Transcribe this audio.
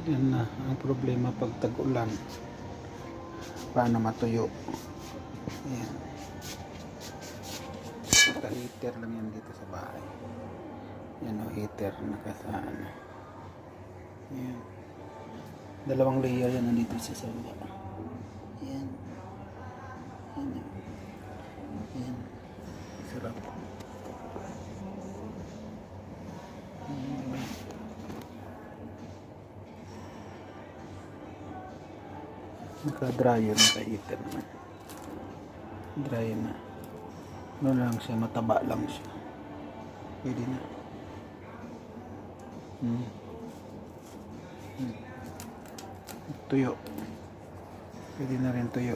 Yan na ang problema pag tag-ulan. Paano matuyo? Ayan. Naka-heater lang yan dito sa bahay. Yan o, heater nakasaan. Ayan. Dalawang layer yan nandito sa baba. Ayan. Ayan. Ayan. Sarap. Ayan. Naka-dryer, naka-heater naman. Dry na. Ano lang siya, mataba lang siya. Pwede na. Tuyo. Pwede na rin tuyo.